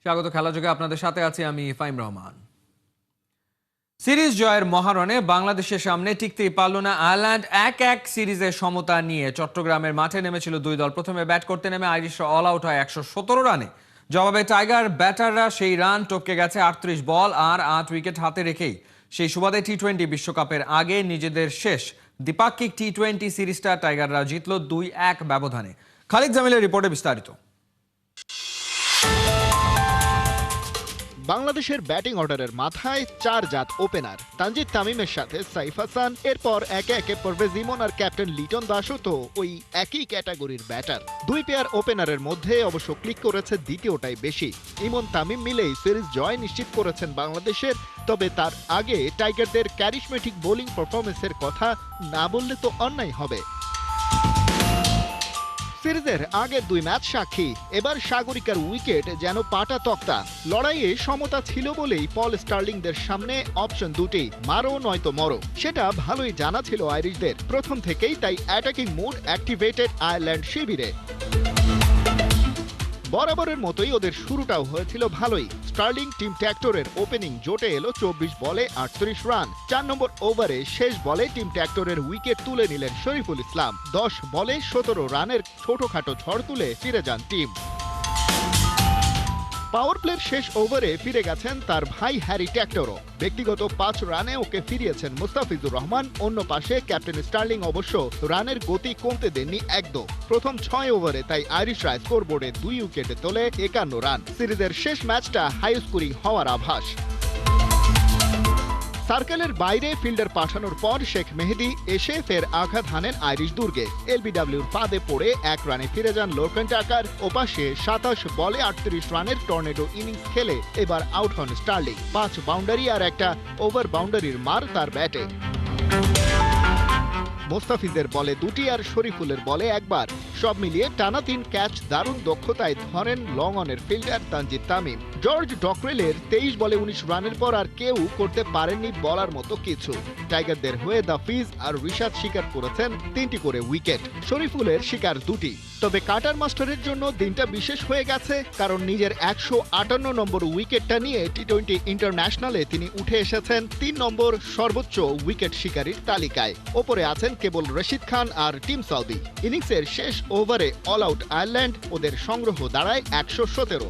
স্বাগত খেলাযোগে আপনাদের সাথে আছি আমি ফাইম রহমান। সিরিজ জয়ের মহারণে বাংলাদেশের সামনে টিকতেই পারল না আয়ারল্যান্ড। ১-১ সিরিজের সমতা নিয়ে চট্টগ্রামের মাঠে নেমেছিল দুই দল। প্রথমে ব্যাট করতে নেমে আইরিশরা অল আউট হয় ১১৭ রানে। জবাবে টাইগার ব্যাটাররা সেই রান টপকে গেছে ৩৮ বল আর ৮ উইকেট হাতে রেখেই। সেই সুবাদে টি-20 বিশ্বকাপের আগে নিজেদের শেষ দ্বিপাক্ষিক টি-20 সিরিজটা টাইগাররা জিতল ২-১ ব্যবধানে। খালিদ জামিলের রিপোর্টে বিস্তারিত। বাংলাদেশের ব্যাটিং অর্ডারের মাথায় চার জাত ওপেনার তানজিদ তামিমের সাথে সাইফ হাসান, এরপর একে একে পারভেজ ইমন আর ক্যাপ্টেন লিটন দাসও তো ওই একই ক্যাটাগরির ব্যাটার। দুই পেয়ার ওপেনারের মধ্যে অবশ্য ক্লিক করেছে দ্বিতীয়টাই বেশি। ইমন তামিম মিলেই সিরিজ জয় নিশ্চিত করেছেন বাংলাদেশের। তবে তার আগে টাইগারদের ক্যারিশমেটিক বোলিং পারফরমেন্সের কথা না বললে তো অন্যায় হবে। সিরিজের আগের দুই ম্যাচ সাক্ষী, এবার সাগরিকার উইকেট যেন পাটা তক্তা। লড়াইয়ে সমতা ছিল বলেই পল স্টার্লিংদের সামনে অপশন দুটি, মারো নয়তো মরো। সেটা ভালোই জানা ছিল আইরিশদের প্রথম থেকেই, তাই অ্যাটাকিং মুড অ্যাক্টিভেটেড আয়ারল্যান্ড শিবিরে। বরাবরের মতোই ওদের শুরুটাও হয়েছিল ভালোই। স্টার্লিং টিম ট্র্যাক্টরের ওপেনিং জোটে এলো ২৪ বলে ৩৮ রান। ৪ নম্বর ওভারে শেষ বলে টিম ট্র্যাক্টরের উইকেট তুলে নিলেন শরীফুল ইসলাম। ১০ বলে ১৭ রানের ছোটখাটো ঝড় তুলে ফিরে যান টিম। পাওয়ার প্লের শেষ ওভারে ফিরে গেছেন তার ভাই হ্যারি ট্র্যাক্টরও। ব্যক্তিগত ৫ রানে ওকে ফিরিয়েছেন মুস্তাফিজুর রহমান। অন্য পাশে ক্যাপ্টেন স্টার্লিং অবশ্য রানের গতি কমতে দেননি একদম। প্রথম ৬ ওভারে তাই আইরিশরা স্কোরবোর্ডে ২ উইকেটে তোলে ৫১ রান। সিরিজের শেষ ম্যাচটা হাই স্কোরিং হওয়ার আভাস। সার্কেলের বাইরে ফিল্ডার পাঠানোর পর শেখ মেহেদী এসে ফের আঘাত হানেন আইরিশ দুর্গে। এলবিডব্লিউর ফাঁদে পড়ে ১ রানে ফিরে যান লোরকান টাকার। ওপাশে ২৭ বলে ৩৮ রানের টর্নেডো ইনিংস খেলে এবার আউট হন স্টার্লিং। ৫ বাউন্ডারি আর একটা ওভার বাউন্ডারির মার তার ব্যাটে। মোস্তাফিজের বলে দুটি আর শরীফুলের বলে একবার। সব মিলিয়ে টানা ৩ ক্যাচ দারুণ দক্ষতায় ধরেন লং অনের ফিল্ডার তানজিদ তামিম। জর্জ ডকরেলের ২৩ বলে ১৯ রানের পর আর কেউ করতে পারেননি বলার মতো কিছু। টাইগারদের হয়ে দাফিজ আর রিশাদ শিকার করেছেন ৩টি করে উইকেট, শরীফুলের শিকার ২টি। তবে কাটার মাস্টারের জন্য দিনটা বিশেষ হয়ে গেছে, কারণ নিজের ১৫৮ নম্বর উইকেটটা নিয়ে টি-২০ ইন্টারন্যাশনালে তিনি উঠে এসেছেন ৩ নম্বর সর্বোচ্চ উইকেট শিকারীর তালিকায়। ওপরে আছেন কেবল রশিদ খান আর টিম সাউদি। ইনিংসের শেষ ওভারে অল আউট আয়ারল্যান্ড, ওদের সংগ্রহ দাঁড়ায় ১১৭।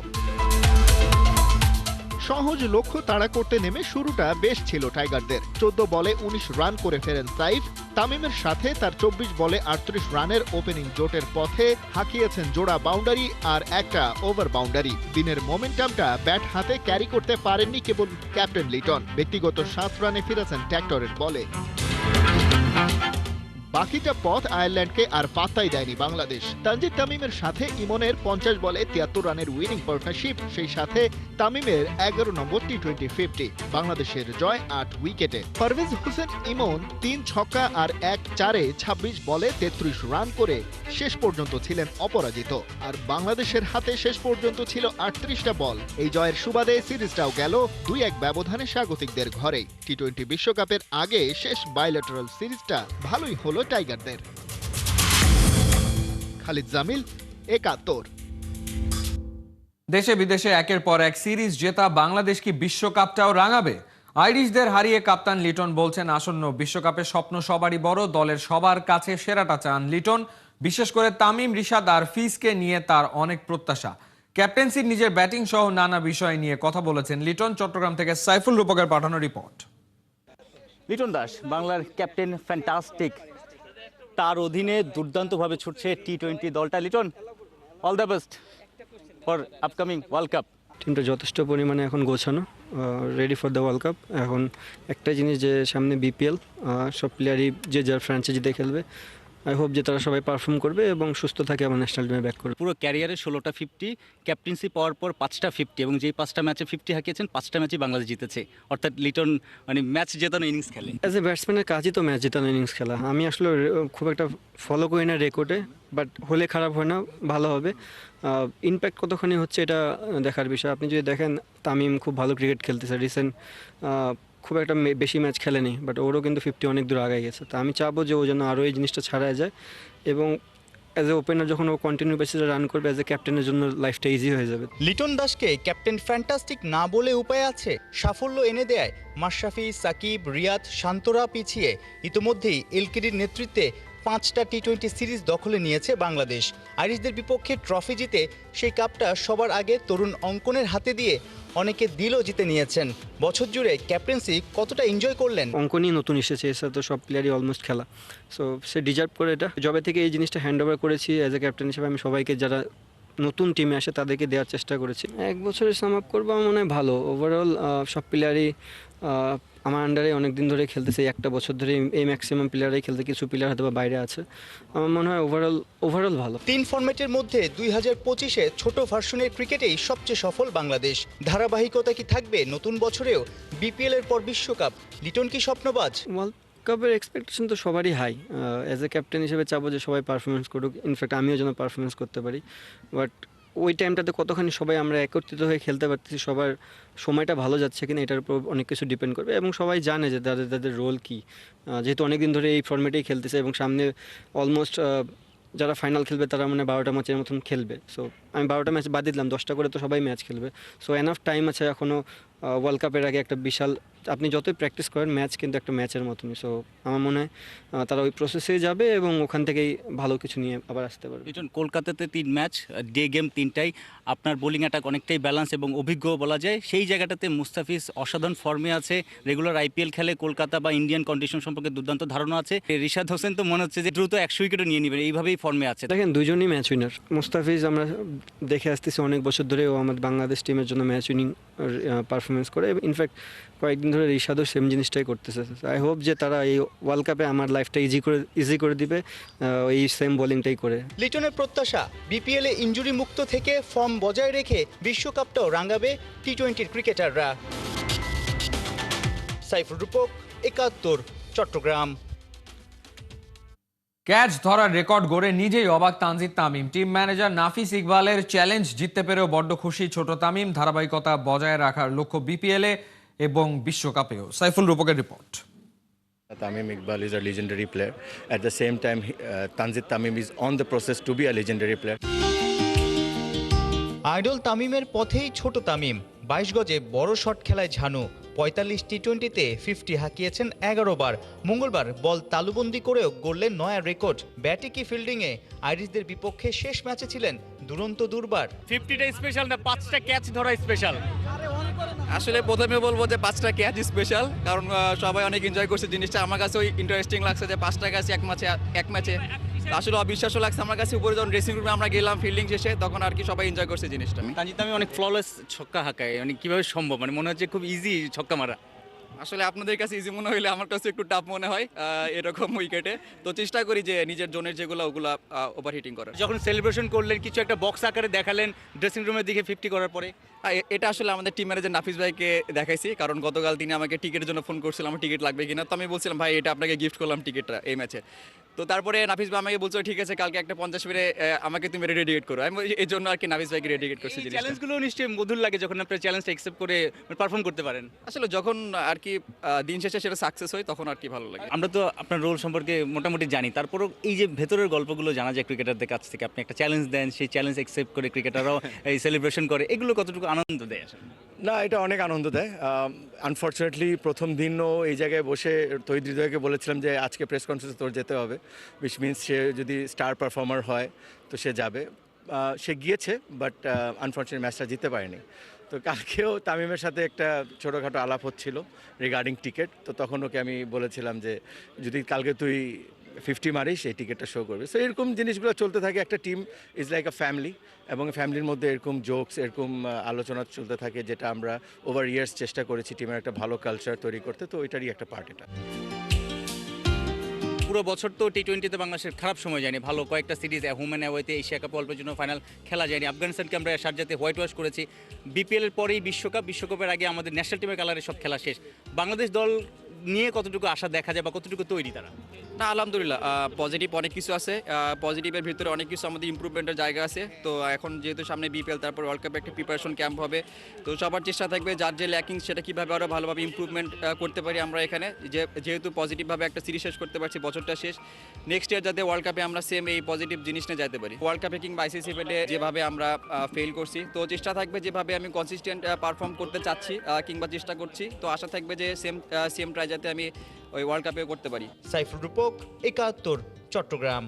সহজ লক্ষ্য তাড়া করতে নেমে শুরুটা বেশ ছিল টাইগারদের। ১৪ বলে ১৯ রান করে ফেরেন সাইফ। তামিমের সাথে তার ২৪ বলে ৩৮ রানের ওপেনিং জোটের পথে হাঁকিয়েছেন জোড়া বাউন্ডারি আর একটা ওভার বাউন্ডারি। দিনের মোমেন্টামটা ব্যাট হাতে ক্যারি করতে পারেননি কেবল ক্যাপ্টেন লিটন। ব্যক্তিগত ৭ রানে ফিরেছেন ট্র্যাক্টরের বলে। বাকিটা পথ আয়ারল্যান্ডকে আর পাত্তাই দেয়নি বাংলাদেশ। তানজিদ তামিমের সাথে ইমনের ৫০ বলে ৭৩ রানের উইনিং পার্টনারশিপ, সেই সাথে তামিমের ১১ নম্বর টি-২০ 50। বাংলাদেশের জয় ৮ উইকেটে। পারভেজ হোসেন ইমন ৩ ছক্কা আর ১ চারে ২৬ বলে ৩৩ রান করে শেষ পর্যন্ত ছিলেন অপরাজিত। আর বাংলাদেশের হাতে শেষ পর্যন্ত ছিল ৩৮টা বল। এই জয়ের সুবাদে সিরিজটাও গেল ২-১ ব্যবধানে স্বাগতিকদের ঘরে। টি-২০ বিশ্বকাপের আগে শেষ বাইল্যাটারাল সিরিজটা ভালোই হলো টাইগারদের। খালিদ জামিল, একাত্তর। দেশে বিদেশে একের পর এক সিরিজ জেতা বাংলাদেশ কি বিশ্বকাপটাও রাঙাবে? আইরিশদের হারিয়ে কাপ্তান লিটন বলছেন আসন্ন বিশ্বকাপের স্বপ্ন সবারই বড়, দলের সবার কাছে সেরাটা চান লিটন। বিশেষ করে তামিম, রিশাদ আর ফিজকে নিয়ে তার অনেক প্রত্যাশা। ক্যাপ্টেন্সির নিজের ব্যাটিং সহ নানা বিষয় নিয়ে কথা বলেছেন লিটন। চট্টগ্রাম থেকে সাইফুল রূপকের পাঠানো রিপোর্ট। লিটন দাস বাংলার ক্যাপ্টেন, ফ্যান্টাস্টিক। তার অধীনে দুর্দান্তভাবে ছুটছে টি-২০ দলটা। Liton, all the best for upcoming world cup. টিমটা যথেষ্ট পরিমাণে এখন গোছানো, ready for the world cup. এখন একটা জিনিস যে সামনে বিপিএল, সব প্লেয়ারই যে যার ফ্র্যাঞ্চাইজিতে খেলবে। আই হোপ যে তারা সবাই পারফর্ম করবে এবং সুস্থ থাকে আবার ন্যাশনাল টিমে ব্যাক করবে। পুরো ক্যারিয়ারে 16টা 50, ক্যাপ্টেন্সি পাওয়ার পর 5টা 50, এবং যেই 5টা ম্যাচে 50 হাঁকিয়েছেন 5টা ম্যাচই বাংলাদেশ জিতেছে। অর্থাৎ লিটন মানে ম্যাচ জেতানো ইনিংস খেলে। অ্যাজ এ ব্যাটসম্যানের কাজই তো ম্যাচ জেতানো ইনিংস খেলা। আমি আসলে খুব একটা ফলো করি না রেকর্ডে, বাট হলে খারাপ হয় না, ভালো হবে। ইমপ্যাক্ট কতখানি হচ্ছে এটা দেখার বিষয়। আপনি যদি দেখেন তামিম খুব ভালো ক্রিকেট খেলতেছে, রিসেন্ট খুব একটা বেশি ম্যাচ খেলেনি, বাট ওরও কিন্তু 50 অনেক দূর আগে গেছে। তো আমি চাবো যে ও যেন আরও এই জিনিসটা ছাড়ায় যায় এবং অ্যাজ এ ওপেনার যখন ও কন্টিনিউ বেসিসে রান করবে অ্যাজ এ ক্যাপ্টেনের জন্য লাইফটা ইজি হয়ে যাবে। লিটন দাসকে ক্যাপ্টেন ফ্যান্টাস্টিক না বলে উপায় আছে? সাফল্য এনে দেয় মাশরাফি, সাকিব, রিয়াদ, শান্তরা পিছিয়ে ইতোমধ্যেই এলকেডির নেতৃত্বে 5টা টি-20 সিরিজ দখলে নিয়েছে বাংলাদেশ। আইরিশদের বিপক্ষে ট্রফি জিতে সেই কাপটা সবার আগে তরুণ অঙ্কনের হাতে দিয়ে অনেকে দিলও জিতে নিয়েছেন। বছর জুড়ে ক্যাপ্টেন্সি কতটা এনজয় করলেন? অঙ্কনই নতুন এসেছে, এর সাথে তো সব প্লেয়ারই অলমোস্ট খেলা, সো সে ডিজার্ভ করে এটা। জবে থেকে এই জিনিসটা হ্যান্ড ওভার করেছি অ্যাজ এ ক্যাপ্টেন হিসেবে, আমি সবাইকে যারা নতুন টিমে আসে তাদেরকে দেওয়ার চেষ্টা করেছি। এক বছরের সাম আপ করবো আমার মনে হয় ভালো। ওভারঅল সব প্লেয়ারই আমার আন্ডারে অনেক দিন ধরে খেলতেছে, একটা বছর ধরে এই ম্যাক্সিমাম প্লেয়ারই খেলতে, কিছু প্লেয়ার হয়তো বা বাইরে আছে। আমার মনে হয় ওভারঅল ভালো। 3 ফরম্যাটের মধ্যে 2025-এ ছোট ভার্সনের ক্রিকেটেই সবচেয়ে সফল বাংলাদেশ। ধারাবাহিকতা কি থাকবে নতুন বছরেও? বিপিএল এর পর বিশ্বকাপ, লিটন কি স্বপ্নবাজ? ওয়ার্ল্ড কাপের এক্সপেকটেশন তো সবারই হাই। অ্যাজ এ ক্যাপ্টেন হিসেবে চাবো যে সবাই পারফরমেন্স করুক, ইনফ্যাক্ট আমিও যেন পারফরমেন্স করতে পারি। বাট ওই টাইমটাতে কতখানি সবাই আমরা একত্রিত হয়ে খেলতে পারতেছি, সবার সময়টা ভালো যাচ্ছে কিনা এটার উপর অনেক কিছু ডিপেন্ড করবে, এবং সবাই জানে যে তাদের রোল কী। যেহেতু অনেক দিন ধরে এই ফর্মেটেই খেলতেছে এবং সামনে অলমোস্ট যারা ফাইনাল খেলবে তারা মানে 12টা ম্যাচের মতন খেলবে। সো আমি 12টা ম্যাচ বাদ দিলাম, 10টা করে তো সবাই ম্যাচ খেলবে। সো এনাফ টাইম আছে এখনও। ওয়ার্ল্ড কাপের আগে একটা বিশাল, আপনি যতই প্র্যাকটিস করেন ম্যাচ কিন্তু একটা ম্যাচের মতনই। সো আমার মনে হয় তারা ওই প্রসেসেই যাবে এবং ওখান থেকেই ভালো কিছু নিয়ে আবার আসতে পারবে। লিটন, কলকাতাতে 3 ম্যাচ, ডে গেম 3টাই, আপনার বোলিং অ্যাটাক অনেকটাই ব্যালেন্স এবং অভিজ্ঞ বলা যায়। সেই জায়গাটাতে মুস্তাফিজ অসাধারণ ফর্মে আছে, রেগুলার আইপিএল খেলে, কলকাতা বা ইন্ডিয়ান কন্ডিশন সম্পর্কে দুর্দান্ত ধারণা আছে। রিশাদ হোসেন তো মনে হচ্ছে যে দ্রুত 100 উইকেটও নিয়ে নেবেন, এইভাবেই ফর্মে আছে। দেখেন দুজনই ম্যাচ উইনার। মুস্তাফিজ আমরা দেখে আসতেছি অনেক বছর ধরে, ও আমাদের বাংলাদেশ টিমের জন্য ম্যাচ উইনিং পারফরমেন্স করে। ইনফ্যাক্ট কয়েকদিন ধরে রিশাদও সেম জিনিসটাই করতেছে। আই হোপ যে তারা এই ওয়ার্ল্ড কাপে আমার লাইফটা ইজি করে দিবে এই সেম বোলিংটাই করে। লিটনের প্রত্যাশা, বিপিএলে ইনজুরি মুক্ত থেকে ফর্ম বজায় রেখে বিশ্বকাপটাও রাঙাবে টি-20 ক্রিকেটাররা। সাইফুল রূপক, 71, চট্টগ্রাম। ক্যাচ ধরার রেকর্ড গড়ে নিজেই অবাক তানজিদ তামিম। টিম ম্যানেজার নাফিস ইকবালের চ্যালেঞ্জ জিততে পেরেও বড্ড খুশি ছোট তামিম। ধারাবাহিকতা বজায় রাখার লক্ষ্য বিপিএলে এবং বিশ্বকাপেও। সাইফুল রূপকের report. Tamim Iqbal is a legendary player. At the same time, Tanzid Tamim is on the process to be a legendary player. Idol তামিমের পথেই ছোট তামিম। 22 গজে বড় শট খেলায় ঝানু। 45 টি-20-তে 50 হাঁকিয়েছেন 11 বার। মঙ্গলবার বল তালুবন্দি করেও গড়লেন নয়া রেকর্ড। ব্যাটে কি ফিল্ডিংয়ে আইরিশদের বিপক্ষে শেষ ম্যাচে ছিলেন দুরন্ত দুর্বার। 50টা স্পেশাল না 5টা ক্যাচ ধরা স্পেশাল? আসলে প্রথমে বলবো যে 5টা ক্যাচ স্পেশাল, কারণ সবাই অনেক এনজয় করছে জিনিসটা। আমার কাছেও ইন্টারেস্টিং লাগছে যে 5টা ক্যাচ এক ম্যাচে আসলে অবিশ্বাসও লাগছে আমার কাছে। উপরে যখন ড্রেসিং রুমে আমরা গেলাম ফিল্ডিং শেষে, তখন আর কি সবাই এনজয় করছে জিনিসটা। তানজিদ তামিম অনেক ফ্ললেস ছক্কা হাঁকায়, মানে কিভাবে সম্ভব? মানে মনে হচ্ছে খুব ইজি ছক্কা মারা। আসলে আপনাদের কাছে ইজি মনে হইলে আমার কাছে একটু টাফ মনে হয় এরকম উইকেটে। তো চেষ্টা করি যে নিজের জোনের যেগুলো ওগুলা ওভার হিটিং করার। যখন সেলিব্রেশন করলেন, কিছু একটা বক্স আকারে দেখালেন ড্রেসিং রুমের দিকে 50 করার পরে, এটা আসলে আমাদের টিম ম্যানেজার নাফিস ভাইকে দেখাইছি, কারণ গতকাল তিনি আমাকে টিকিটের জন্য ফোন করছিলাম, আমার টিকিট লাগবে কিনা। তো আমি বলছিলাম ভাই এটা আপনাকে গিফট করলাম টিকিটটা এই ম্যাচে। তো তারপরে নাফিস ভাই আমাকে বলছো ঠিক আছে কালকে একটা 50 মিনিটে আমাকে তুমি রেডিকেট করো। আমি এই জন্য আর কি নাফিস ভাইকে রেডিকেট করছি। চ্যালেঞ্জগুলো নিশ্চয়ই মধুর লাগে যখন আপনি চ্যালেঞ্জটা অ্যাকসেপ্ট করে পারফর্ম করতে পারেন। আসলে যখন আর কি দিন শেষে সেটা সাকসেস হয় তখন আর কি ভালো লাগে। আমরা তো আপনার রোল সম্পর্কে মোটামুটি জানি, তারপরও এই যে ভেতরের গল্পগুলো জানা যায় ক্রিকেটারদের কাছ থেকে, আপনি একটা চ্যালেঞ্জ দেন, সেই চ্যালেঞ্জ অ্যাকসেপ্ট করে ক্রিকেটাররাও এই সেলিব্রেশন করে, এগুলো কতটুকু আনন্দ দেয় আসলে? না, এটা অনেক আনন্দ দেয়। আনফর্চুনেটলি প্রথম দিনও এই জায়গায় বসে তহিদ হৃদয়কে বলেছিলাম যে আজকে প্রেস কনফারেন্সে তোর যেতে হবে, উইচ মিনস সে যদি স্টার পারফর্মার হয় তো সে যাবে। সে গিয়েছে, বাট আনফর্চুনেট ম্যাচটা জিততে পারেনি। তো কালকেও তামিমের সাথে একটা ছোটোখাটো আলাপ হচ্ছিল রিগার্ডিং টিকিট। তো তখন ওকে আমি বলেছিলাম যে যদি কালকে তুই 50 মারিস এই টিকিটটা শো করবে। সো এরকম জিনিসগুলো চলতে থাকে। একটা team is like a family, এবং ফ্যামিলির মধ্যে এরকম জোকস, এরকম আলোচনা চলতে থাকে, যেটা আমরা ওভার ইয়ার্স চেষ্টা করেছি টিমের একটা ভালো কালচার তৈরি করতে। তো ওইটারই একটা পার্ট এটা। পুরো বছর তো টি-20-তে বাংলাদেশের খারাপ সময় যায়নি, ভালো কয়েকটা সিরিজ হোম অ্যান্ড অ্যাওয়েতে এশিয়া কাপ অল্পের জন্য ফাইনাল খেলা যায়নি। আফগানিস্তানকে আমরা শারজাতে হোয়াইট ওয়াশ করেছি। বিপিএলের পরেই বিশ্বকাপের আগে আমাদের ন্যাশনাল টিমের কালারে সব খেলা শেষ। বাংলাদেশ দল নিয়ে কতটুকু আশা দেখা যায় বা কতটুকু তৈরি তারা? না আলহামদুলিল্লাহ পজিটিভ অনেক কিছু আছে। পজিটিভের ভিতরে অনেক কিছু আমাদের ইমপ্রুভমেন্টের জায়গা আছে। তো এখন যেহেতু সামনে বিপিএল, তারপর ওয়ার্ল্ড কাপে একটা প্রিপারেশন ক্যাম্প হবে, তো সবার চেষ্টা থাকবে যার যে ল্যাকিং সেটা কীভাবে আরও ভালোভাবে ইমপ্রুভমেন্ট করতে পারি আমরা এখানে। যেহেতু পজিটিভভাবে একটা সিরিজ শেষ করতে পারছি, বছরটা শেষ, নেক্সট ইয়ার যাতে ওয়ার্ল্ড কাপে আমরা সেম এই পজিটিভ জিনিস নিয়ে যেতে পারি। ওয়ার্ল্ড কাপে কিংবা আইসিসি ইভেন্টে যেভাবে আমরা ফেল করছি, তো চেষ্টা থাকবে যেভাবে আমি কনসিস্টেন্ট পারফর্ম করতে চাচ্ছি কিংবা চেষ্টা করছি, তো আশা থাকবে যে সেম ট্রাই যাতে আমি ওই ওয়ার্ল্ড কাপে করতে পারি। সাইফুল রূপক, একাত্তর, চট্টগ্রাম।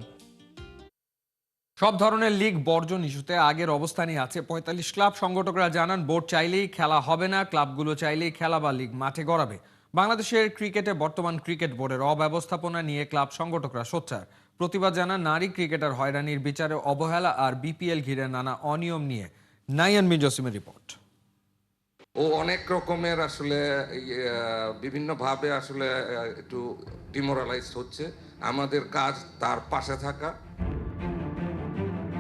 সব ধরনের লিগ বর্জন ইস্যুতে আগের অবস্থানই আছে 45 ক্লাব। সংগঠকরা জানান বোর্ড চাইলেই খেলা হবে না, ক্লাবগুলো চাইলেই খেলা বা লিগ মাঠে গড়াবে। বাংলাদেশের ক্রিকেটে বর্তমান ক্রিকেট বোর্ডের অব্যবস্থাপনা নিয়ে ক্লাব সংগঠকরা সোচ্চার। প্রতিবাদ জানান নারী ক্রিকেটার হয়রানির বিচারে অবহেলা আর বিপিএল ঘিরে নানা অনিয়ম নিয়ে। নাইয়ান মিন জসিমের রিপোর্ট। ও অনেক রকমের আসলে বিভিন্নভাবে আসলে একটু ডিমোরালাইজ হচ্ছে। আমাদের কাজ তার পাশে থাকা।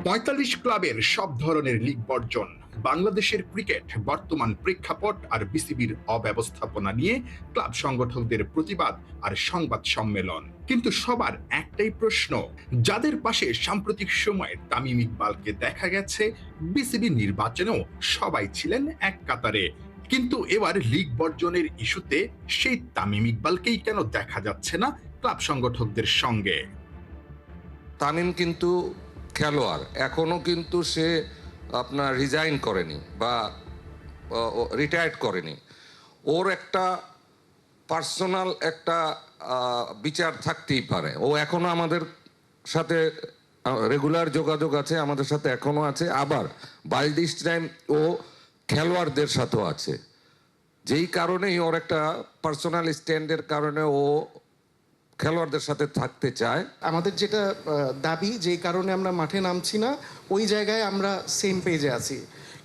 45 ক্লাবের সব ধরনের লিগ বর্জন, বাংলাদেশের ক্রিকেট বর্তমান প্রেক্ষাপট আর বিসিবির অব্যবস্থাপনা নিয়ে ক্লাব সংগঠকদের প্রতিবাদ আর সংবাদ সম্মেলন। কিন্তু সবার একটাই প্রশ্ন, যাদের পাশে সাম্প্রতিক সময়ে তামিম ইকবালকে দেখা গেছে, বিসিবি নির্বাচনেও সবাই ছিলেন এক কাতারে। কিন্তু এবার লিগ বর্জনের ইস্যুতে সেই তামিম ইকবালকেই কেন দেখা যাচ্ছে না ক্লাব সংগঠকদের সঙ্গে? তামিম কিন্তু খেলোয়াড়, এখনো কিন্তু সে আপনার রিজাইন করেনি বা রিটায়ার্ড করেনি। ওর একটা পার্সোনাল একটা বিচার থাকতেই পারে। ও এখনো আমাদের সাথে রেগুলার যোগাযোগ আছে, আমাদের সাথে এখনো আছে। আবার বাই দিস টাইম ও খেলোয়াড়দের সাথেও আছে, যেই কারণেই ওর একটা পার্সোনাল স্ট্যান্ডের কারণে ও খেলোয়াড়দের সাথে থাকতে চায়। আমাদের যেটা দাবি, যে কারণে আমরা মাঠে নামছি না, ওই জায়গায় আমরা সেম পেজে আছি।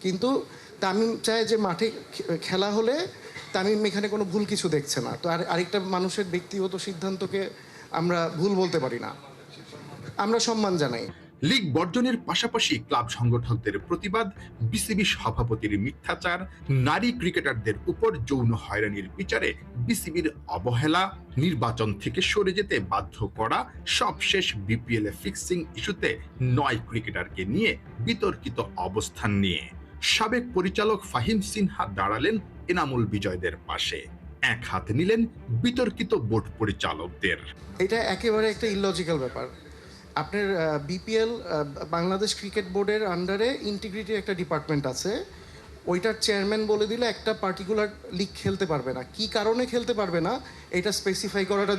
কিন্তু তামিম চায় যে মাঠে খেলা হলে তামিম এখানে কোনো ভুল কিছু দেখছে না। তো আরেকটা মানুষের ব্যক্তিগত সিদ্ধান্তকে আমরা ভুল বলতে পারি না, আমরা সম্মান জানাই। লিগ বর্জনের পাশাপাশি ক্লাব সংগঠকদের প্রতিবাদ, বিসিবি সভাপতির মিথ্যাচার, নারী ক্রিকেটারদের উপর যৌন হয়রানির বিচারে বিসিবির অবহেলা, নির্বাচন থেকে সরে যেতে বাধ্য করা, সবশেষ বিপিএল ফিক্সিং ইস্যুতে 9 ক্রিকেটারকে নিয়ে বিতর্কিত অবস্থান নিয়ে সাবেক পরিচালক ফাহিম সিনহা দাঁড়ালেন এনামুল বিজয়দের পাশে, এক হাত নিলেন বিতর্কিত বোর্ড পরিচালকদের। এটা একেবারে একটা ইললজিক্যাল ব্যাপার। আপনার বিপিএল বাংলাদেশ ক্রিকেট বোর্ডের আন্ডারে ইন্টিগ্রিটির একটা ডিপার্টমেন্ট আছে, ওইটার চেয়ারম্যান বলে দিলে একটা পার্টিকুলার লিগ খেলতে পারবে না। কি কারণে খেলতে পারবে না এটা স্পেসিফাই করাটা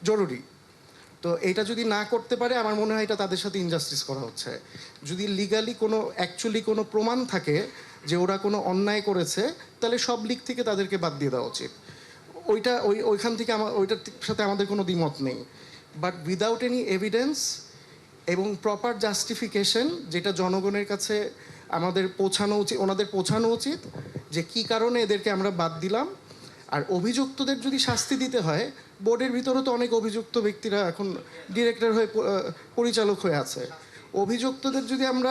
জরুরি। তো এটা যদি না করতে পারে, আমার মনে হয় এটা তাদের সাথে ইনজাস্টিস করা হচ্ছে। যদি লিগালি অ্যাকচুয়ালি কোনো প্রমাণ থাকে যে ওরা কোনো অন্যায় করেছে, তাহলে সব লিগ থেকে তাদেরকে বাদ দিয়ে দেওয়া উচিত। ওইখান থেকে ওইটার সাথে আমাদের কোনো দ্বিমত নেই। বাট উইদাউট এনি এভিডেন্স এবং প্রপার জাস্টিফিকেশন, যেটা জনগণের কাছে আমাদের ওনাদের পৌঁছানো উচিত যে কি কারণে এদেরকে আমরা বাদ দিলাম। আর অভিযুক্তদের যদি শাস্তি দিতে হয়, বোর্ডের ভিতরেও তো অনেক অভিযুক্ত ব্যক্তিরা এখন ডিরেক্টর হয়ে পরিচালক হয়ে আছে। অভিযুক্তদের যদি আমরা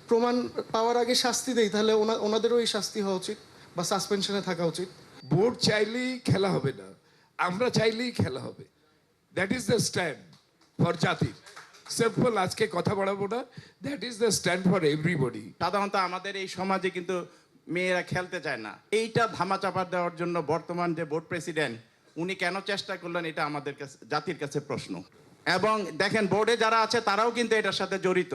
প্রমাণ পাওয়ার আগে শাস্তি দেই, তাহলে ওনাদেরও এই শাস্তি হওয়া উচিত বা সাসপেনশনে থাকা উচিত। বোর্ড চাইলেই খেলা হবে না, আমরা চাইলেই খেলা হবে। That is the stand for জাতির। সিম্পল, আজকে কথা বাড়াবো না, that is the stand for everybody. সাধারণত আমাদের এই সমাজে কিন্তু মেয়েরা খেলতে চায় না। এইটা ধামাচাপা দেওয়ার জন্য বর্তমান যে বোর্ড প্রেসিডেন্ট, উনি কেন চেষ্টা করলেন, এটা আমাদের কাছে জাতির কাছে প্রশ্ন। এবং দেখেন বোর্ডে যারা আছে তারাও কিন্তু এটার সাথে জড়িত,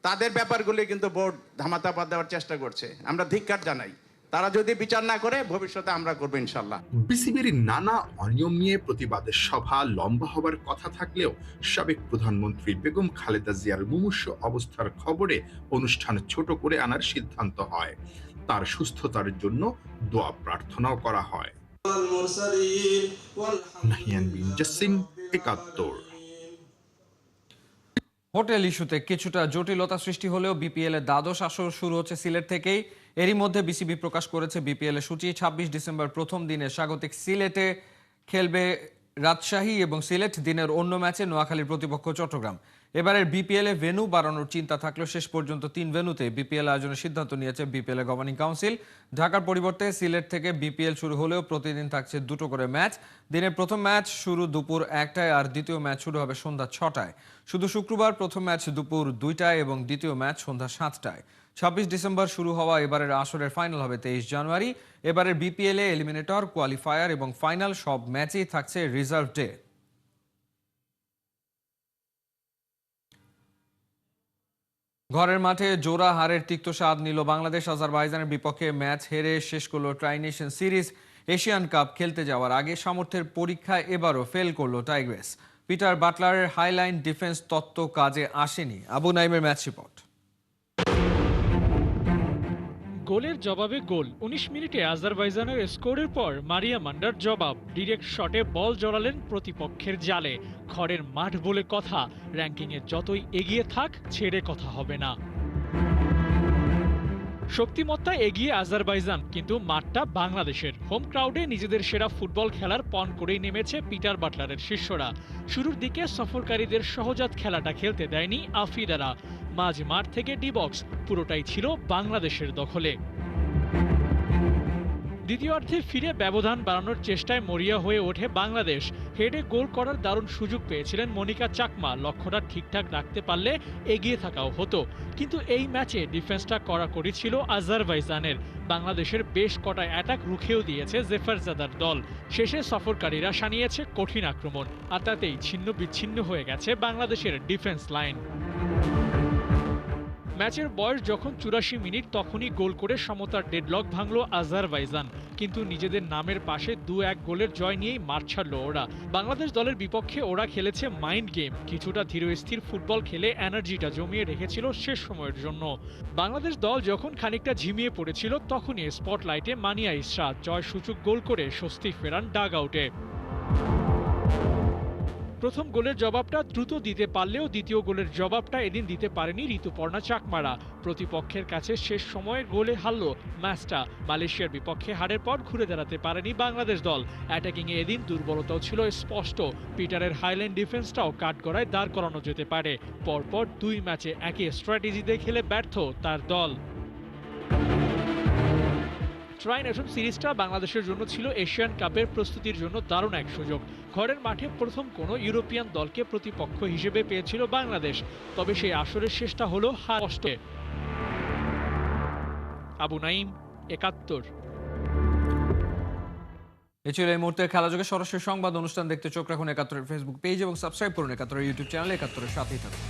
তাদের ব্যাপারগুলি কিন্তু বোর্ড ধামাচাপা দেওয়ার চেষ্টা করছে। আমরা ধিক্কার জানাই। তারা যদি বিচার না করে, ভবিষ্যতে আমরা করবো ইনশাল্লাহ। বিসিবির নানা অনিয়ম নিয়ে প্রতিবাদের সভা লম্বা হবার কথা থাকলেও সাবেক প্রধানমন্ত্রী বেগম খালেদা জিয়ার মুমূর্ষু অবস্থার খবরে অনুষ্ঠান ছোট করে আনার সিদ্ধান্ত হয়। তার সুস্থতার জন্য দোয়া প্রার্থনাও করা হয়। নাহিয়ান বিন জসিম, একাত্তর। হোটেল ইস্যুতে কিছুটা জটিলতা সৃষ্টি হলেও বিপিএল এর দ্বাদশ আসর শুরু হচ্ছে সিলেট থেকেই। এরই মধ্যে বিসিবি প্রকাশ করেছে বিপিএল এর সূচি। 26 ডিসেম্বর প্রথম দিনে স্বাগতিক সিলেটে খেলবে রাজশাহী এবং সিলেট। দিনের অন্য ম্যাচে নোয়াখালীর প্রতিপক্ষ চট্টগ্রাম। এবারের বিপিএল এ ভেন্যু বাড়ানোর চিন্তা থাকলেও শেষ পর্যন্ত 3 ভেন্যুতে বিপিএল আয়োজনের সিদ্ধান্ত নিয়েছে বিপিএল এর গভর্নিং কাউন্সিল। ঢাকার পরিবর্তে সিলেট থেকে বিপিএল শুরু হলেও প্রতিদিন থাকছে 2টো করে ম্যাচ। দিনের প্রথম ম্যাচ শুরু দুপুর 1টায় আর দ্বিতীয় ম্যাচ শুরু হবে সন্ধ্যা 6টায়। শুধু শুক্রবার প্রথম ম্যাচ দুপুর 2টায় এবং দ্বিতীয় ম্যাচ সন্ধ্যা 7টায়। 26 ডিসেম্বর শুরু হওয়া এবারের আসরের ফাইনাল হবে 23 জানুয়ারি। এবারের বিপিএল এ এলিমিনেটর, কোয়ালিফায়ার এবং ফাইনাল সব ম্যাচেই থাকছে রিজার্ভ ডে। ঘরের মাঠে জোড়া হারের তিক্ত স্বাদ নিল বাংলাদেশ। আজারবাইজানের বিপক্ষে ম্যাচ হেরে শেষ করলো tri nation series. Asian cup খেলতে যাওয়ার আগে সামর্থ্যের পরীক্ষায় এবারও ফেল করলো টাইগ্রেস। পিটার বাটলারের হাইলাইন ডিফেন্স তত্ত্ব কাজে আসেনি। আবু নাইমের ম্যাচ রিপোর্ট। গোলের জবাবে গোল। 19 মিনিটে আজারবাইজানের স্কোরের পর মারিয়া মান্ডার জবাব। ডিরেক্ট শটে বল জড়ালেন প্রতিপক্ষের জালে। ঘরের মাঠ বলে কথা, র্যাঙ্কিংয়ে যতই এগিয়ে থাক ছেড়ে কথা হবে না। শক্তিমত্তা এগিয়ে আজারবাইজান, কিন্তু মাঠটা বাংলাদেশের। হোম ক্রাউডে নিজেদের সেরা ফুটবল খেলার পণ করেই নেমেছে পিটার বাটলারের শিষ্যরা। শুরুর দিকে সফরকারীদের সহজাত খেলাটা খেলতে দেয়নি আফিদারা। মাঝ মাঠ থেকে ডি বক্স পুরোটাই ছিল বাংলাদেশের দখলে। দ্বিতীয়ার্ধে ফিরে ব্যবধান বাড়ানোর চেষ্টায় মরিয়া হয়ে ওঠে বাংলাদেশ। হেডে গোল করার দারুণ সুযোগ পেয়েছিলেন মনিকা চাকমা। লক্ষ্যটা ঠিকঠাক রাখতে পারলে এগিয়ে থাকাও হতো, কিন্তু এই ম্যাচে ডিফেন্সটা কড়াকড়ি ছিল আজারবাইজানের। বাংলাদেশের বেশ কটা অ্যাটাক রুখেও দিয়েছে জেফারজাদার দল। শেষে সফরকারীরা সানিয়েছে কঠিন আক্রমণ, আর তাতেই ছিন্ন বিচ্ছিন্ন হয়ে গেছে বাংলাদেশের ডিফেন্স লাইন। ম্যাচের বয়স যখন 84 মিনিট, তখনই গোল করে সমতার ডেডলক ভাঙল আজারবাইজান। কিন্তু নিজেদের নামের পাশে 2-1 গোলের জয় নিয়েই মাঠ ছাড়ল ওরা। বাংলাদেশ দলের বিপক্ষে ওরা খেলেছে মাইন্ড গেম। কিছুটা ধীরস্থির ফুটবল খেলে এনার্জিটা জমিয়ে রেখেছিল শেষ সময়ের জন্য। বাংলাদেশ দল যখন খানিকটা ঝিমিয়ে পড়েছিল, তখনই স্পটলাইটে মানিয়া ইশরাত জয়সূচক গোল করে স্বস্তি ফেরান ডাগ আউটে। প্রথম গোলের জবাবটা দ্রুত দিতে পারলেও দ্বিতীয় গোলের জবাবটা এদিন দিতে পারেনি ঋতুপর্ণা চাকমারা। প্রতিপক্ষের কাছে শেষ সময়ে গোলে হারল ম্যাচটা। মালয়েশিয়ার বিপক্ষে হারের পর ঘুরে দাঁড়াতে পারেনি বাংলাদেশ দল। অ্যাটাকিংয়ে এদিন দুর্বলতাও ছিল স্পষ্ট। পিটারের হাইল্যান্ড ডিফেন্সটাও কাঠগড়ায় দাঁড় করানো যেতে পারে। পরপর 2 ম্যাচে একই স্ট্র্যাটেজিতে খেলে ব্যর্থ তার দল। ট্রাই নেশন সিরিজটা বাংলাদেশের জন্য ছিল এশিয়ান কাপের প্রস্তুতির জন্য দারুণ এক সুযোগ। ঘরের মাঠে প্রথম কোনো ইউরোপিয়ান দলকে প্রতিপক্ষ হিসেবে পেয়েছিল বাংলাদেশ, তবে সেই আসরের শেষটা হলো হার কষ্টে। আবু নাইম, 71। এ ছিল এই মুহূর্তে খেলাযোগে সরাসরি সংবাদ অনুষ্ঠান দেখতে চোখ রাখুন 71-এর ফেসবুক পেজ এবং সাবস্ক্রাইব করুন 71-এর ইউটিউব চ্যানেল। 71-এর সাথেই থাকুন।